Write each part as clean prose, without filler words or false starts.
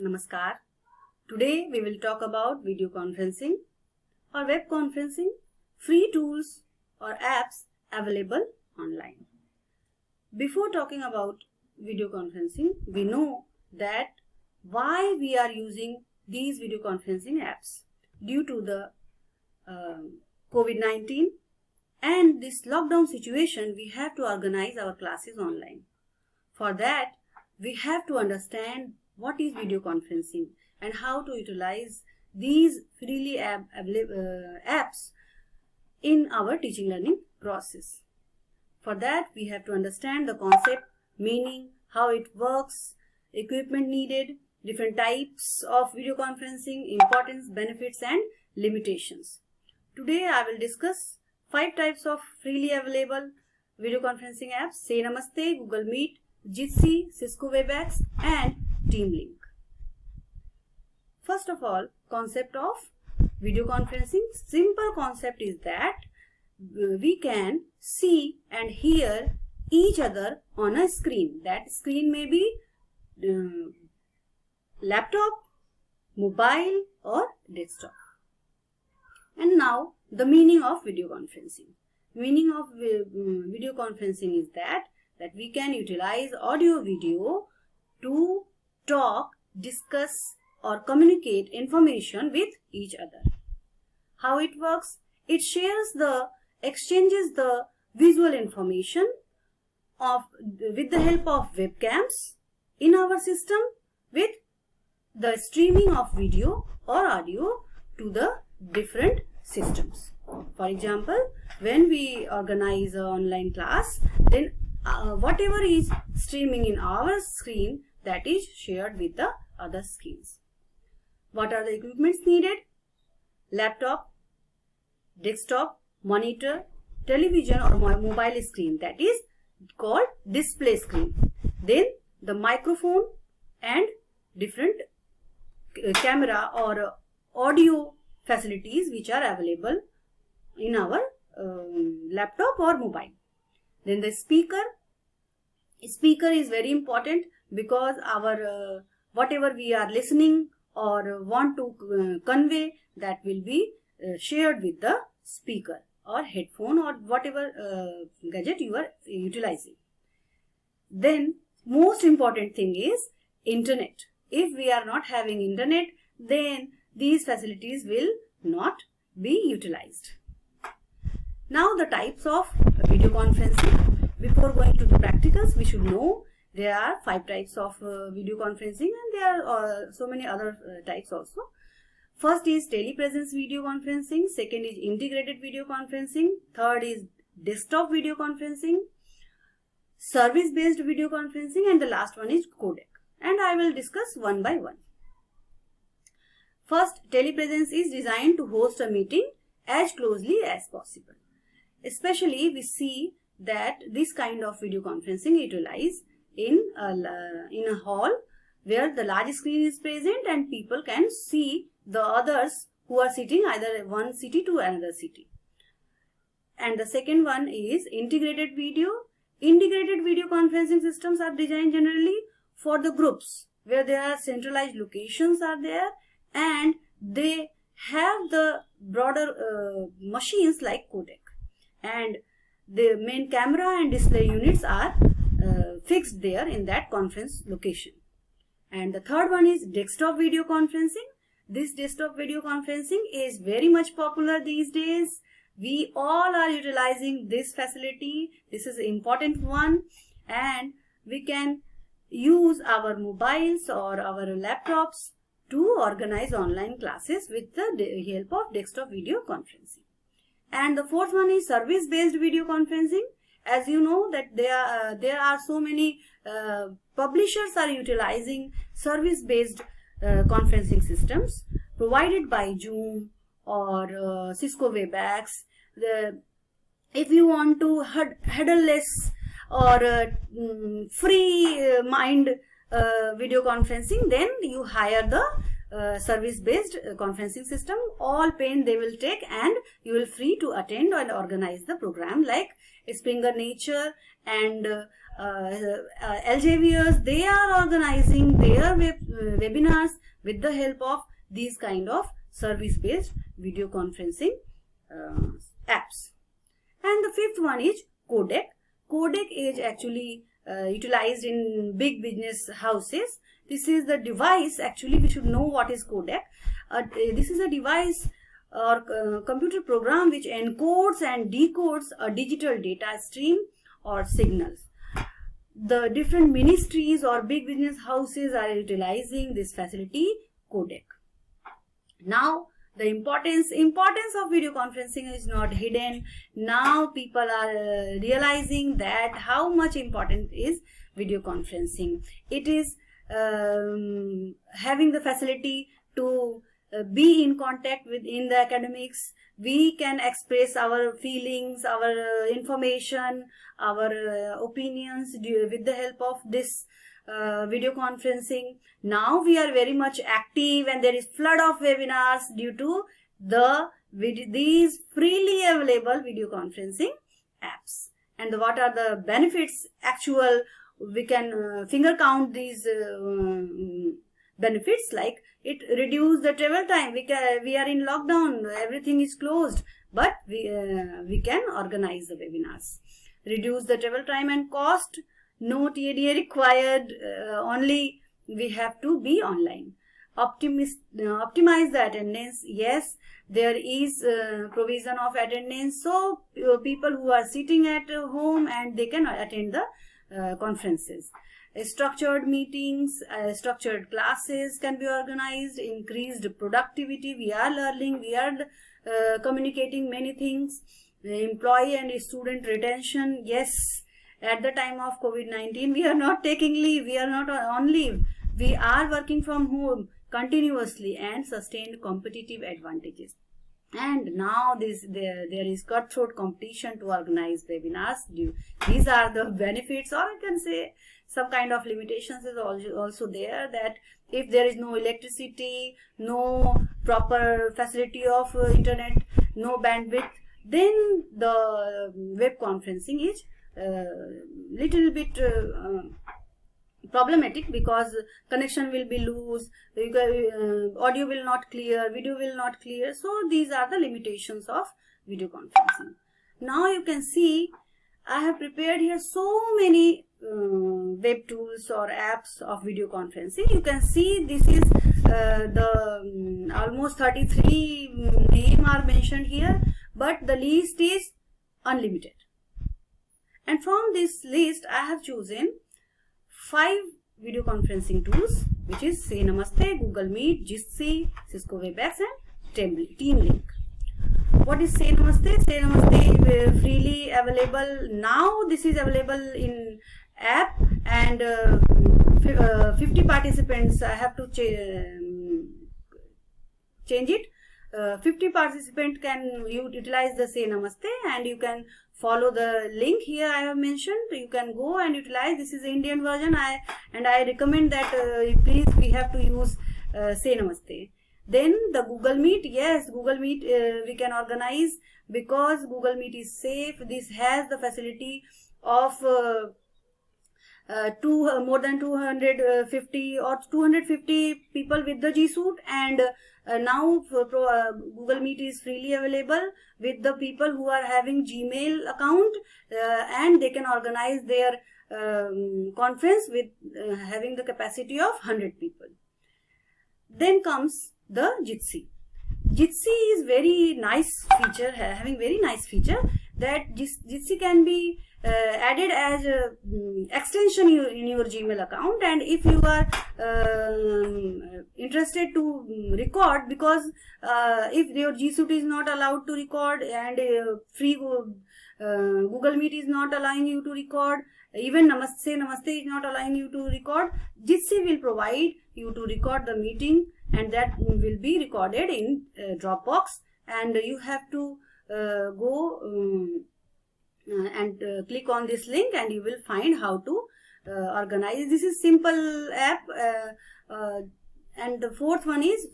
Namaskar. Today we will talk about video conferencing or web conferencing, free tools or apps available online. Before talking about video conferencing, we know that why we are using these video conferencing apps. Due to the COVID-19 and this lockdown situation, we have to organize our classes online. For that, we have to understand what is video conferencing and how to utilize these freely apps in our teaching learning process. For that, we have to understand the concept, meaning, how it works, equipment needed, different types of video conferencing, importance, benefits and limitations. Today I will discuss 5 types of freely available video conferencing apps: Say Namaste, Google Meet, Jitsi, Cisco Webex and TeamLink. First of all, concept of video conferencing. Simple concept is that we can see and hear each other on a screen. That screen may be laptop, mobile or desktop. And now the meaning of video conferencing. Meaning of video conferencing is that we can utilize audio video to talk, discuss or communicate information with each other. How it works? It exchanges the visual information with the help of webcams in our system with the streaming of video or audio to the different systems. For example, when we organize an online class, then whatever is streaming in our screen, that is shared with the other screens. What are the equipments needed? Laptop, desktop, monitor, television or mobile screen, that is called display screen. Then the microphone and different camera or audio facilities which are available in our laptop or mobile. Then the speaker is very important because our whatever we are listening or want to convey, that will be shared with the speaker or headphone or whatever gadget you are utilizing. Then most important thing is internet. If we are not having internet, then these facilities will not be utilized. Now the types of video conferencing. Before going to the practicals, we should know there are 5 types of video conferencing and there are so many other types also. First is telepresence video conferencing, second is integrated video conferencing, third is desktop video conferencing, service-based video conferencing and the last one is codec. And I will discuss one by one. First, telepresence is designed to host a meeting as closely as possible. Especially we see that this kind of video conferencing utilized in a hall where the large screen is present and people can see the others who are sitting either one city to another city. And the second one is integrated video. Integrated video conferencing systems are designed generally for the groups where there are centralized locations are there and they have the broader machines like codec, and the main camera and display units are fixed there in that conference location. And the third one is desktop video conferencing. This desktop video conferencing is very much popular these days. We all are utilizing this facility. This is an important one, and we can use our mobiles or our laptops to organize online classes with the help of desktop video conferencing. And the fourth one is service-based video conferencing. As you know that there are so many publishers are utilizing service-based conferencing systems provided by Zoom or Cisco Webex. If you want to headerless or free mind video conferencing, then you hire the service-based conferencing system. All pain they will take and you will free to attend and organize the program like Springer Nature and LJVers, they are organizing their webinars with the help of these kind of service-based video conferencing apps. And the fifth one is codec. Codec is actually utilized in big business houses. This is the device, actually we should know what is codec. This is a device or computer program which encodes and decodes a digital data stream or signals. The different ministries or big business houses are utilizing this facility, codec. Now the importance of video conferencing is not hidden. Now people are realizing that how much important is video conferencing. It is having the facility to be in contact in the academics. We can express our feelings, our information, our opinions with the help of this video conferencing. Now we are very much active and there is flood of webinars due to these freely available video conferencing apps. And what are the benefits? Actual, we can finger count these benefits, like it reduce the travel time. We are in lockdown, everything is closed, but we can organize the webinars. Reduce the travel time and cost, no TADA required, only we have to be online. Optimize the attendance. Yes, there is provision of attendance, so people who are sitting at home and they can attend the conferences. Structured meetings, structured classes can be organized, increased productivity, we are learning, we are communicating many things. Employee and student retention, yes, at the time of COVID-19 we are not taking leave, we are not on leave, we are working from home continuously and sustained competitive advantages. And now there is cutthroat competition to organize webinars. These are the benefits, or I can say some kind of limitations is also there, that if there is no electricity, no proper facility of internet, no bandwidth, then the web conferencing is little bit problematic, because connection will be loose, audio will not clear, video will not clear. So these are the limitations of video conferencing. Now you can see I have prepared here so many web tools or apps of video conferencing. You can see this is the almost 33 names are mentioned here, but the list is unlimited. And from this list I have chosen 5 video conferencing tools, which is Say Namaste, Google Meet, Jitsi, Cisco Webex and TeamLink. What is Say Namaste? Say Namaste is freely available. Now this is available in app, and 50 participants. I have to change it. 50 participants can utilize the Say Namaste, and you can follow the link here I have mentioned. You can go and utilize. This is the Indian version. I recommend that please we have to use Say Namaste. Then the Google Meet. Yes, Google Meet we can organize, because Google Meet is safe. This has the facility of more than 250 or 250 people with the G Suite, and now Google Meet is freely available with the people who are having Gmail account, and they can organize their conference with having the capacity of 100 people. Then comes the Jitsi. Jitsi is very nice feature, having very nice feature, that Jitsi can be added as extension in your Gmail account. And if you are interested to record, because if your G Suite is not allowed to record, and free Google Meet is not allowing you to record, even Namaste is not allowing you to record, Jitsi will provide you to record the meeting, and that will be recorded in Dropbox, and you have to go and click on this link, and you will find how to organize. This is simple app. And the fourth one is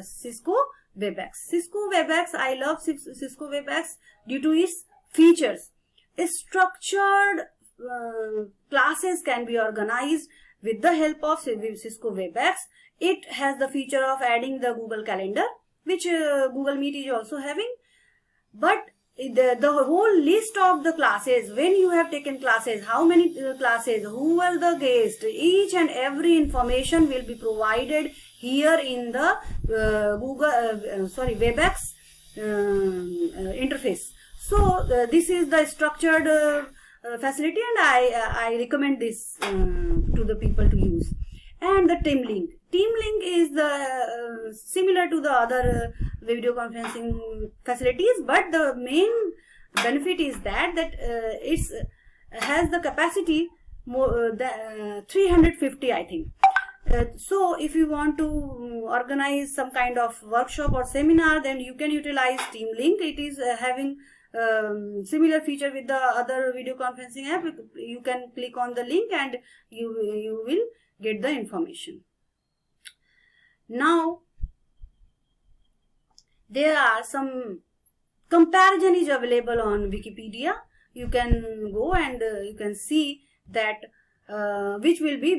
Cisco Webex. Cisco Webex, I love Cisco Webex due to its features. A structured classes can be organized with the help of Cisco WebEx. It has the feature of adding the Google Calendar, which Google Meet is also having. But the whole list of the classes, when you have taken classes, how many classes, who were the guests, each and every information will be provided here in the WebEx interface. So this is the structured facility, and I recommend this to the people to use. And the TeamLink. TeamLink is the similar to the other video conferencing facilities, but the main benefit is that it has the capacity more 350, I think. So if you want to organize some kind of workshop or seminar, then you can utilize TeamLink. It is having similar feature with the other video conferencing app. You can click on the link and you will get the information. Now there are some comparison is available on Wikipedia. You can go and you can see that which will be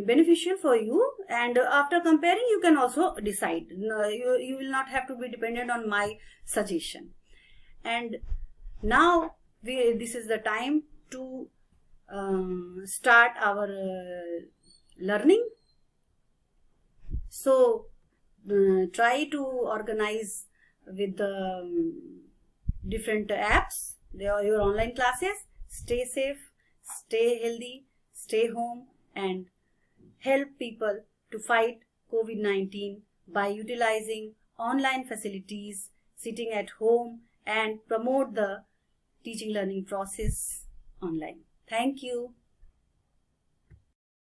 beneficial for you, and after comparing you can also decide. You will not have to be dependent on my suggestion. And now this is the time to start our learning. So try to organize with the different apps your online classes. Stay safe, stay healthy, stay home, and help people to fight COVID-19 by utilizing online facilities, sitting at home, and promote the teaching learning process online. Thank you.